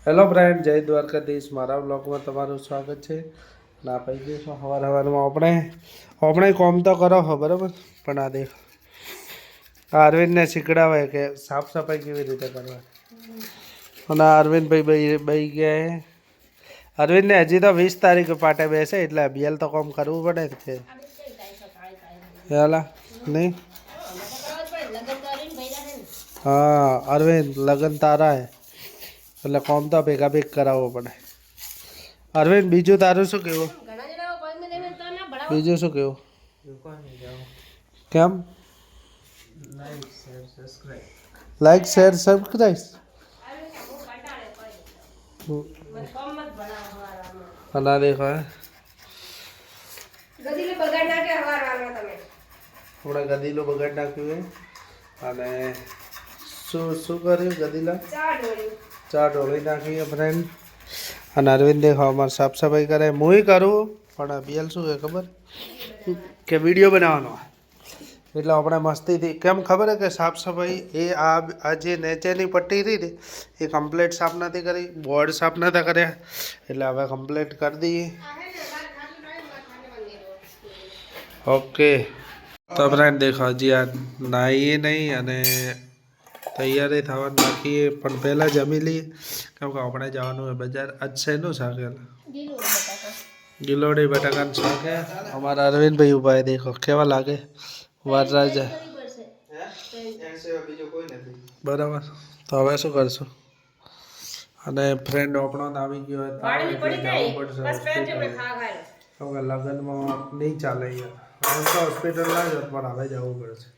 Hello friend, જય દ્વારકાધીશ. મારા બ્લોગમાં તમારું સ્વાગત છે. ના ભાઈ દેખો સવારમાં આપણે કોમ તો કરો હો બરાબર, પણ આ દેખો અરવિંદને શીખડાવે કે સાફ સફાઈ કેવી રીતે કરવાની. અને અરવિંદભાઈ ભાઈ ગયા અરવિંદને હજી તો 20 તારીખે પાટે બેસે એટલે અભિયાલ તો કોમ કરવું પડે કે હેલા નહીં. હા અરવિંદ લગન તારા હે એટલે કોમ તો ભેગા ભેગ કરાવવો પડે. અરવિંદ બીજું તારું શું કેવું? બીજું શું કેવું? કેમ? લાઈક શેર સબસ્ક્રાઇબ બના દેખો હમણાં ગદીલો બગાડ નાખ્યું અને શું કર્યું ગદીલા ચા ઢોળી નાખી ફ્રેન્ડ. અને અરવિંદ દેખો અમારે સાફ સફાઈ કરે હું કરું પણ અભિયાલ શું છે ખબર કે વિડીયો બનાવવાનો એટલે આપણે મસ્તીથી કેમ ખબર હે કે સાફ સફાઈ એ આ જે નીચેની પટ્ટી રહી ને એ કમ્પ્લીટ સાફ નથી કરી, બોર્ડ સાફ નતા કર્યા એટલે હવે કમ્પ્લીટ કરી દઈએ. ઓકે તો ફ્રેન્ડ દેખો હજી આ નાહીએ નહીં અને તૈયારી થવાનું બાકી પણ પહેલાં જમી લઈએ કેમ કે આપણે જવાનું હોય બજાર. આજ શેનું શાક ગિલોડી બટાકાનું શાક હે. અમારા અરવિંદભાઈ ઉભા દેખો કેવા લાગે વરરાજા બરાબર. તો હવે શું કરશું? અને ફ્રેન્ડ આપણો આવી ગયો હોય જવું પડશે હોસ્પિટલ લગ્નમાં નહીં ચાલે યાર. તો હોસ્પિટલ ના જ પણ હવે જવું પડશે.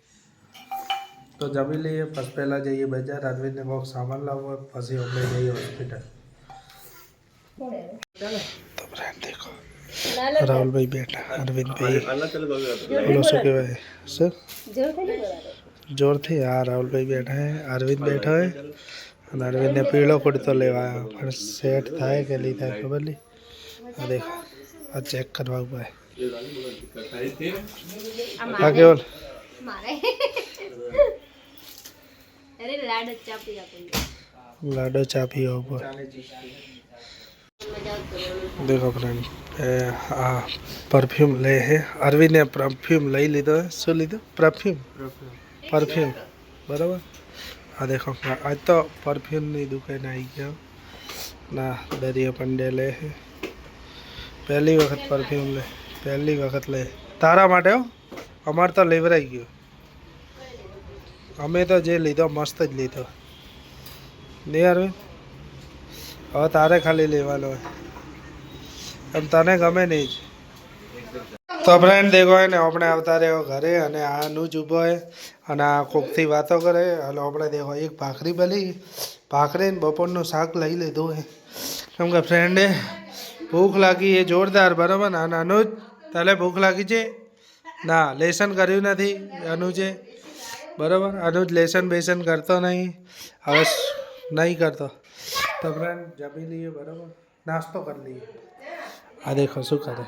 તો જમી લઈએ પછી પહેલાં જઈએ બજાર. અરવિંદને કોઈક સામાન લાવવો પછી આપણે જઈએ હોસ્પિટલ. તો ફ્રેન્ડ દેખો રાહુલભાઈ બેઠા, અરવિંદભાઈ બોલો શું કહેવાય સર જોરથી. હા રાહુલભાઈ બેઠા હે, અરવિંદ બેઠા હે અને અરવિંદને પીળો કુર્તો લેવા આવ્યો પણ સેટ થાય કે નહીં થાય ખબર નહીં. આ દેખો આ ચેક કરવા ઉભા હા કેવલ लाडो चा पियो देखो फ्रेंड परफ्यूम ले है. अरविंद ने परफ्यूम लई लीधो है. શું લીધું? પરફ્યુમ બરાબર. આ દેખો આજ તો પરફ્યુમની દુકાન આવી ગયો ના દરિયા પંડે લે હે. પહેલી વખત પરફ્યુમ લે, પહેલી વખત લે તારા માટે હો. અમારે તો લેવરાઈ ગયો. અમે તો જે લીધો મસ્ત જ લીધો નહીં અરવિંદ. હવે તારે ખાલી લેવાનો હોય એમ તને ગમે નહીં જ. તો ફ્રેન્ડ દેખો ને આપણે આવતા રહ્યો ઘરે અને આનું જ ઊભો હોય અને આ કોકથી વાતો કરે. એટલે આપણે દેખો એક ભાખરી ભલી ભાખરીને બપોરનું શાક લઈ લીધું હોય કેમ કે ફ્રેન્ડે ભૂખ લાગી એ જોરદાર બરાબર. ને અનુજ તને ભૂખ લાગી છે? ના લેસન કર્યું નથી અનુજે બરાબર. અનુજ લેસન બેસન કરતો નહીં હવે નહીં કરતો. તો ફ્રેન્ડ જમી લઈએ બરાબર, નાસ્તો કરી લઈએ. આ દેખો શું કરે